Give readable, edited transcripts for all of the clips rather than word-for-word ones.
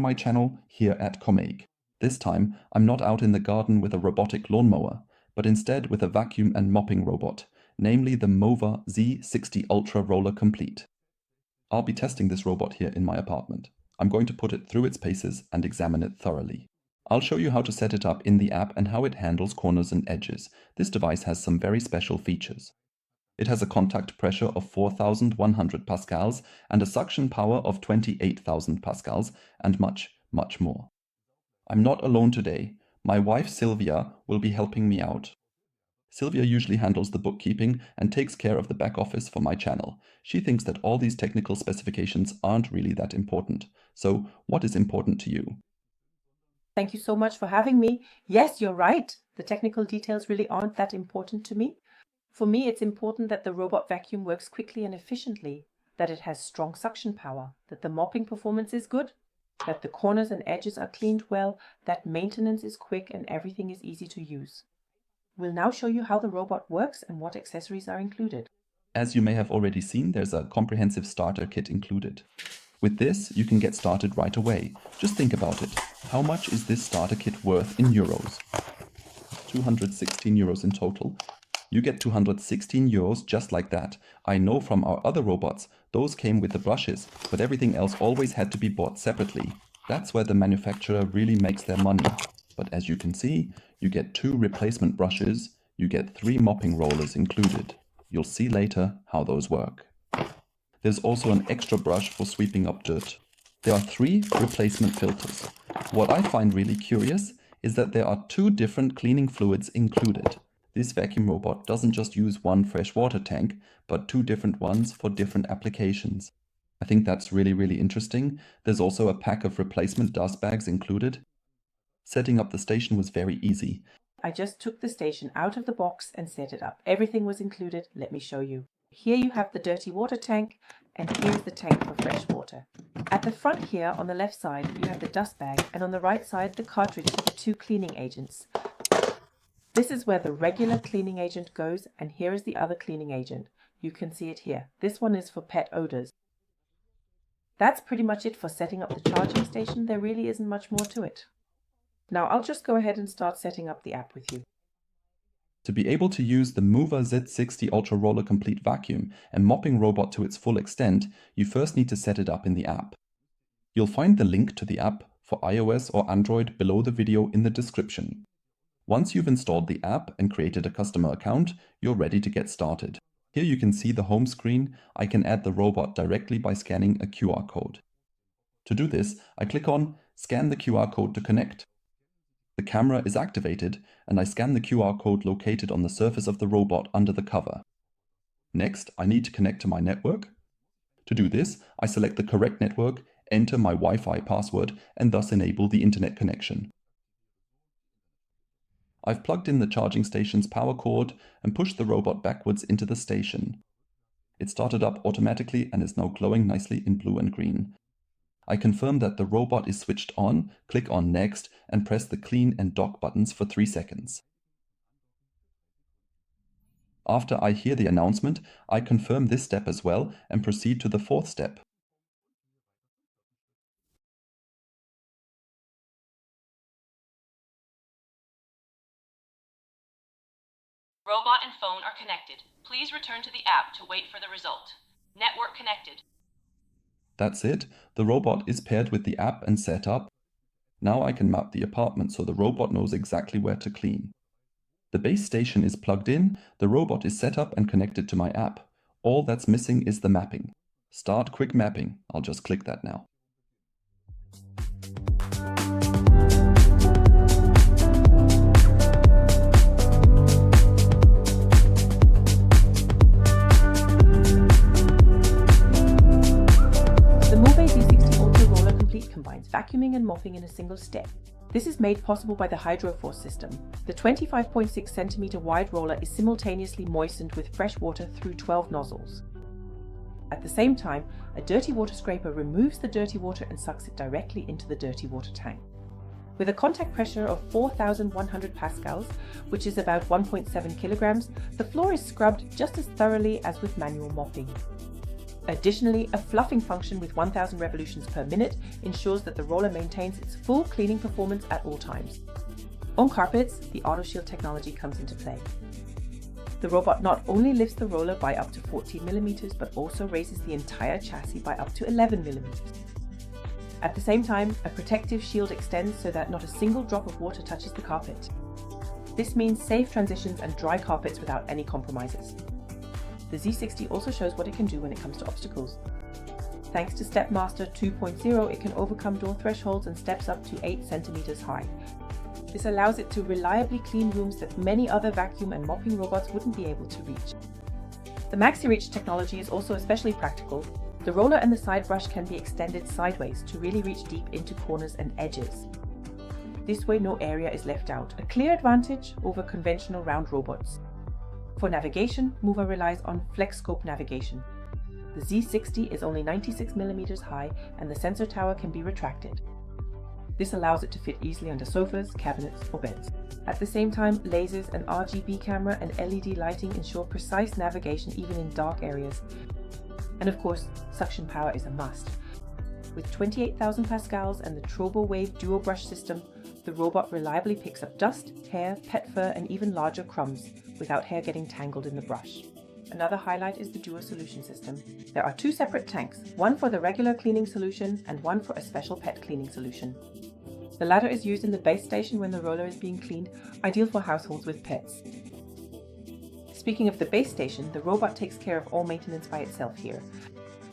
from my channel here at commaik. This time, I'm not out in the garden with a robotic lawnmower, but instead with a vacuum and mopping robot, namely the MOVA Z60 Ultra Roller Complete. I'll be testing this robot here in my apartment. I'm going to put it through its paces and examine it thoroughly. I'll show you how to set it up in the app and how it handles corners and edges. This device has some very special features. It has a contact pressure of 4,100 pascals and a suction power of 28,000 pascals and much, much more. I'm not alone today. My wife Silvia will be helping me out. Silvia usually handles the bookkeeping and takes care of the back office for my channel. She thinks that all these technical specifications aren't really that important. So, what is important to you? Thank you so much for having me. Yes, you're right. The technical details really aren't that important to me. For me, it's important that the robot vacuum works quickly and efficiently, that it has strong suction power, that the mopping performance is good, that the corners and edges are cleaned well, that maintenance is quick and everything is easy to use. We'll now show you how the robot works and what accessories are included. As you may have already seen, there's a comprehensive starter kit included. With this, you can get started right away. Just think about it. How much is this starter kit worth in euros? 216 euros in total. You get 216 euros just like that. I know from our other robots, those came with the brushes, but everything else always had to be bought separately. That's where the manufacturer really makes their money. But as you can see, you get 2 replacement brushes, you get 3 mopping rollers included. You'll see later how those work. There's also an extra brush for sweeping up dirt. There are 3 replacement filters. What I find really curious is that there are 2 different cleaning fluids included. This vacuum robot doesn't just use one freshwater tank, but 2 different ones for different applications. I think that's really interesting. There's also a pack of replacement dust bags included. Setting up the station was very easy. I just took the station out of the box and set it up. Everything was included. Let me show you. Here you have the dirty water tank, and here's the tank for fresh water. At the front here on the left side you have the dust bag, and on the right side the cartridge for the 2 cleaning agents. This is where the regular cleaning agent goes, and here is the other cleaning agent. You can see it here. This one is for pet odors. That's pretty much it for setting up the charging station. There really isn't much more to it. Now I'll just go ahead and start setting up the app with you. To be able to use the MOVA Z60 Ultra Roller Complete vacuum and mopping robot to its full extent, you first need to set it up in the app. You'll find the link to the app for iOS or Android below the video in the description. Once you've installed the app and created a customer account, you're ready to get started. Here you can see the home screen. I can add the robot directly by scanning a QR code. To do this, I click on Scan the QR code to connect. The camera is activated and I scan the QR code located on the surface of the robot under the cover. Next, I need to connect to my network. To do this, I select the correct network, enter my Wi-Fi password and thus enable the internet connection. I've plugged in the charging station's power cord and pushed the robot backwards into the station. It started up automatically and is now glowing nicely in blue and green. I confirm that the robot is switched on, click on Next and press the Clean and Dock buttons for 3 seconds. After I hear the announcement, I confirm this step as well and proceed to the 4th step. Robot and phone are connected. Please return to the app to wait for the result. Network connected. That's it. The robot is paired with the app and set up. Now I can map the apartment so the robot knows exactly where to clean. The base station is plugged in, the robot is set up and connected to my app. All that's missing is the mapping. Start quick mapping. I'll just click that now. Combines vacuuming and mopping in a single step. This is made possible by the HydroForce system. The 25.6 cm wide roller is simultaneously moistened with fresh water through 12 nozzles. At the same time, a dirty water scraper removes the dirty water and sucks it directly into the dirty water tank. With a contact pressure of 4,100 pascals, which is about 1.7 kilograms, the floor is scrubbed just as thoroughly as with manual mopping. Additionally, a fluffing function with 1000 revolutions per minute ensures that the roller maintains its full cleaning performance at all times. On carpets, the AutoShield technology comes into play. The robot not only lifts the roller by up to 14 millimeters, but also raises the entire chassis by up to 11 millimeters. At the same time, a protective shield extends so that not a single drop of water touches the carpet. This means safe transitions and dry carpets without any compromises. The Z60 also shows what it can do when it comes to obstacles. Thanks to Stepmaster 2.0, it can overcome door thresholds and steps up to 8 centimeters high. This allows it to reliably clean rooms that many other vacuum and mopping robots wouldn't be able to reach. The MaxReach technology is also especially practical. The roller and the side brush can be extended sideways to really reach deep into corners and edges. This way no area is left out, a clear advantage over conventional round robots. For navigation, MOVA relies on FlexiScope navigation. The Z60 is only 96 millimeters high and the sensor tower can be retracted. This allows it to fit easily under sofas, cabinets or beds. At the same time, lasers, an RGB camera and LED lighting ensure precise navigation even in dark areas. And of course, suction power is a must. With 28,000 pascals and the Turbo Wave dual brush system, the robot reliably picks up dust, hair, pet fur and even larger crumbs without hair getting tangled in the brush. Another highlight is the dual solution system. There are 2 separate tanks, one for the regular cleaning solution and one for a special pet cleaning solution. The latter is used in the base station when the roller is being cleaned, ideal for households with pets. Speaking of the base station, the robot takes care of all maintenance by itself here.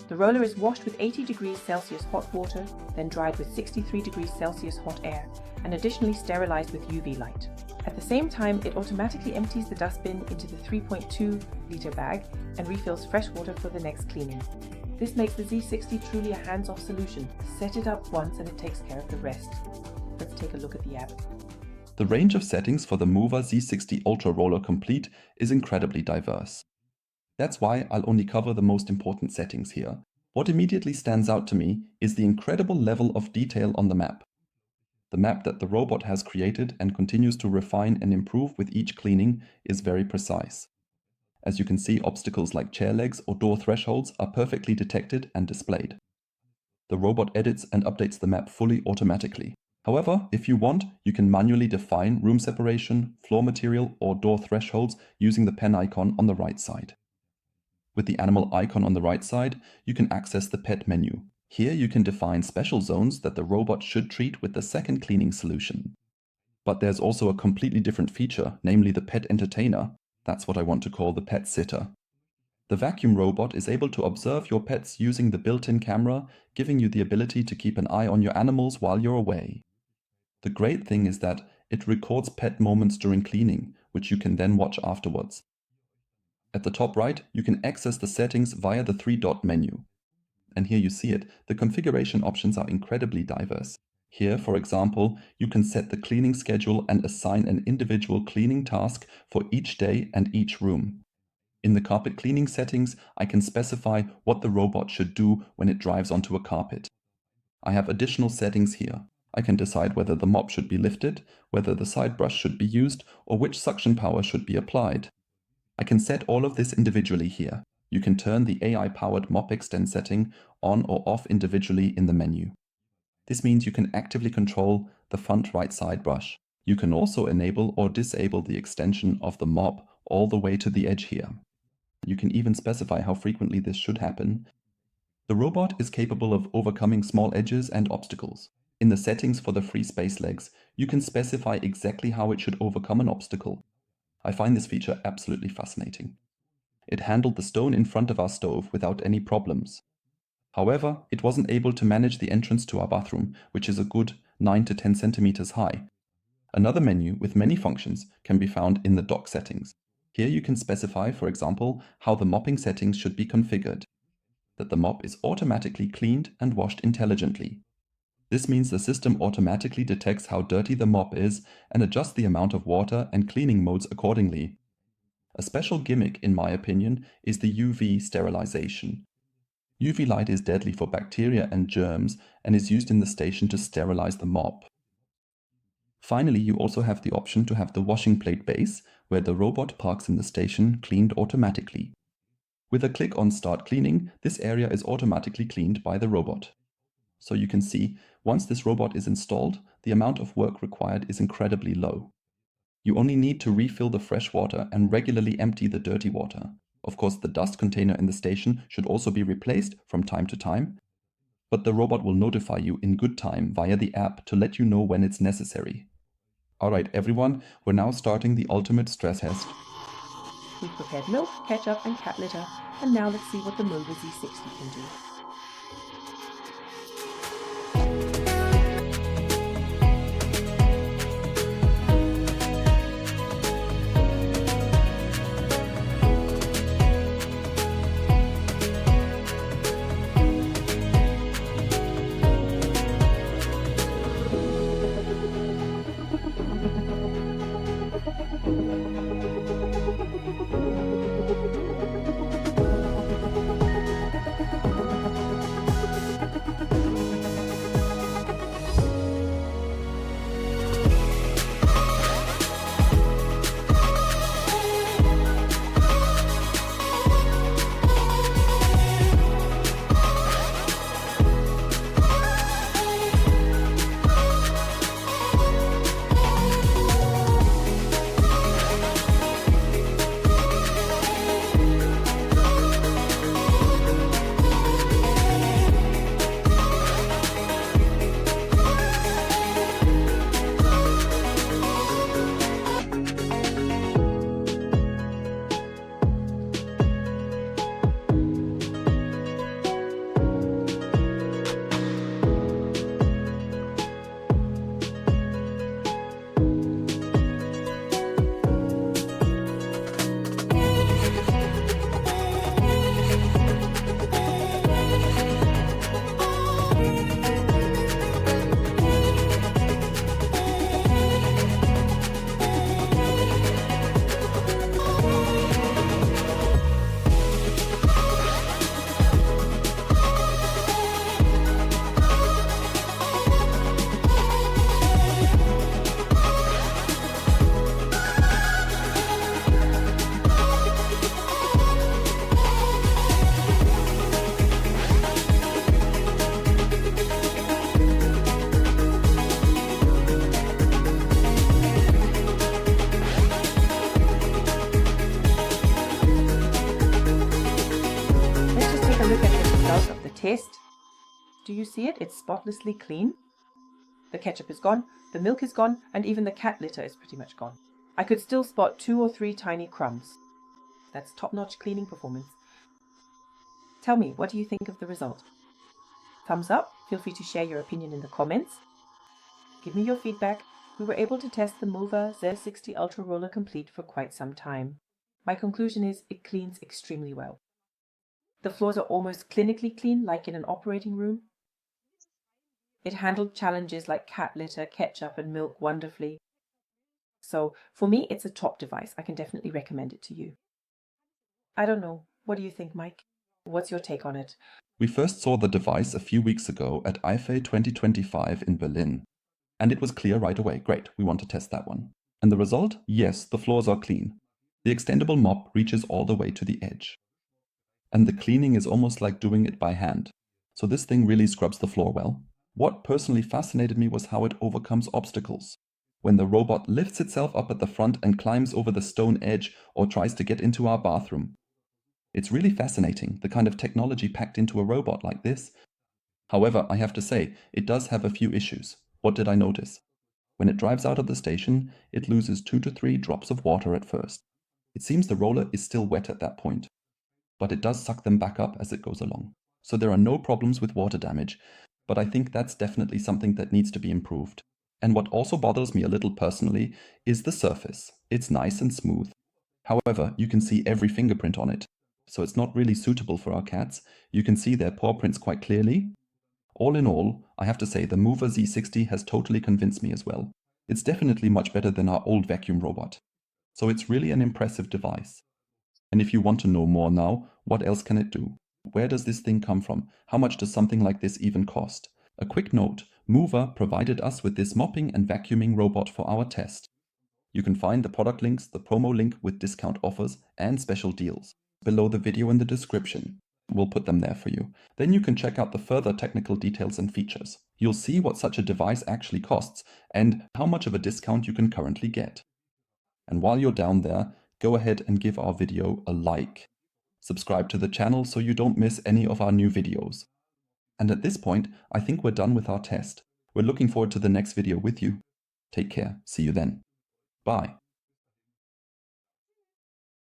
The roller is washed with 80 degrees Celsius hot water, then dried with 63 degrees Celsius hot air, and additionally sterilized with UV light. At the same time, it automatically empties the dustbin into the 3.2-liter bag and refills fresh water for the next cleaning. This makes the Z60 truly a hands-off solution. Set it up once and it takes care of the rest. Let's take a look at the app. The range of settings for the MOVA Z60 Ultra Roller Complete is incredibly diverse. That's why I'll only cover the most important settings here. What immediately stands out to me is the incredible level of detail on the map. The map that the robot has created and continues to refine and improve with each cleaning is very precise. As you can see, obstacles like chair legs or door thresholds are perfectly detected and displayed. The robot edits and updates the map fully automatically. However, if you want, you can manually define room separation, floor material or door thresholds using the pen icon on the right side. With the animal icon on the right side, you can access the pet menu. Here you can define special zones that the robot should treat with the second cleaning solution. But there's also a completely different feature, namely the pet entertainer. That's what I want to call the pet sitter. The vacuum robot is able to observe your pets using the built-in camera, giving you the ability to keep an eye on your animals while you're away. The great thing is that it records pet moments during cleaning, which you can then watch afterwards. At the top right, you can access the settings via the 3-dot menu. And here you see it, the configuration options are incredibly diverse. Here, for example, you can set the cleaning schedule and assign an individual cleaning task for each day and each room. In the carpet cleaning settings, I can specify what the robot should do when it drives onto a carpet. I have additional settings here. I can decide whether the mop should be lifted, whether the side brush should be used, or which suction power should be applied. I can set all of this individually here. You can turn the AI-powered mop extend setting on or off individually in the menu. This means you can actively control the front right side brush. You can also enable or disable the extension of the mop all the way to the edge here. You can even specify how frequently this should happen. The robot is capable of overcoming small edges and obstacles. In the settings for the free space legs, you can specify exactly how it should overcome an obstacle. I find this feature absolutely fascinating. It handled the stone in front of our stove without any problems. However, it wasn't able to manage the entrance to our bathroom, which is a good 9 to 10 centimeters high. Another menu with many functions can be found in the dock settings. Here you can specify, for example, how the mopping settings should be configured. That the mop is automatically cleaned and washed intelligently. This means the system automatically detects how dirty the mop is and adjusts the amount of water and cleaning modes accordingly. A special gimmick, in my opinion, is the UV sterilization. UV light is deadly for bacteria and germs and is used in the station to sterilize the mop. Finally, you also have the option to have the washing plate base, where the robot parks in the station cleaned automatically. With a click on Start Cleaning, this area is automatically cleaned by the robot. So you can see, once this robot is installed, the amount of work required is incredibly low. You only need to refill the fresh water and regularly empty the dirty water. Of course, the dust container in the station should also be replaced from time to time, but the robot will notify you in good time via the app to let you know when it's necessary. Alright everyone, we're now starting the ultimate stress test. We've prepared milk, ketchup and cat litter, and now let's see what the MOVA Z60 can do. Test. Do you see it? It's spotlessly clean. The ketchup is gone, the milk is gone, and even the cat litter is pretty much gone. I could still spot 2 or 3 tiny crumbs. That's top-notch cleaning performance. Tell me, what do you think of the result? Thumbs up, feel free to share your opinion in the comments. Give me your feedback. We were able to test the MOVA Z60 Ultra Roller Complete for quite some time. My conclusion is it cleans extremely well. The floors are almost clinically clean, like in an operating room. It handled challenges like cat litter, ketchup and milk wonderfully. So for me, it's a top device. I can definitely recommend it to you. I don't know. What do you think, Mike? What's your take on it? We first saw the device a few weeks ago at IFA 2025 in Berlin. And it was clear right away. Great, we want to test that one. And the result? Yes, the floors are clean. The extendable mop reaches all the way to the edge. And the cleaning is almost like doing it by hand. So this thing really scrubs the floor well. What personally fascinated me was how it overcomes obstacles. When the robot lifts itself up at the front and climbs over the stone edge or tries to get into our bathroom. It's really fascinating, the kind of technology packed into a robot like this. However, I have to say, it does have a few issues. What did I notice? When it drives out of the station, it loses 2 to 3 drops of water at first. It seems the roller is still wet at that point, but it does suck them back up as it goes along. So there are no problems with water damage, but I think that's definitely something that needs to be improved. And what also bothers me a little personally is the surface. It's nice and smooth. However, you can see every fingerprint on it, so it's not really suitable for our cats. You can see their paw prints quite clearly. All in all, I have to say the MOVA Z60 has totally convinced me as well. It's definitely much better than our old vacuum robot. So it's really an impressive device. And if you want to know more now, what else can it do? Where does this thing come from? How much does something like this even cost? A quick note, MOVA provided us with this mopping and vacuuming robot for our test. You can find the product links, the promo link with discount offers and special deals. below the video in the description. We'll put them there for you. Then you can check out the further technical details and features. You'll see what such a device actually costs and how much of a discount you can currently get. And while you're down there, go ahead and give our video a like. Subscribe to the channel so you don't miss any of our new videos. And at this point, I think we're done with our test. We're looking forward to the next video with you. Take care. See you then. Bye.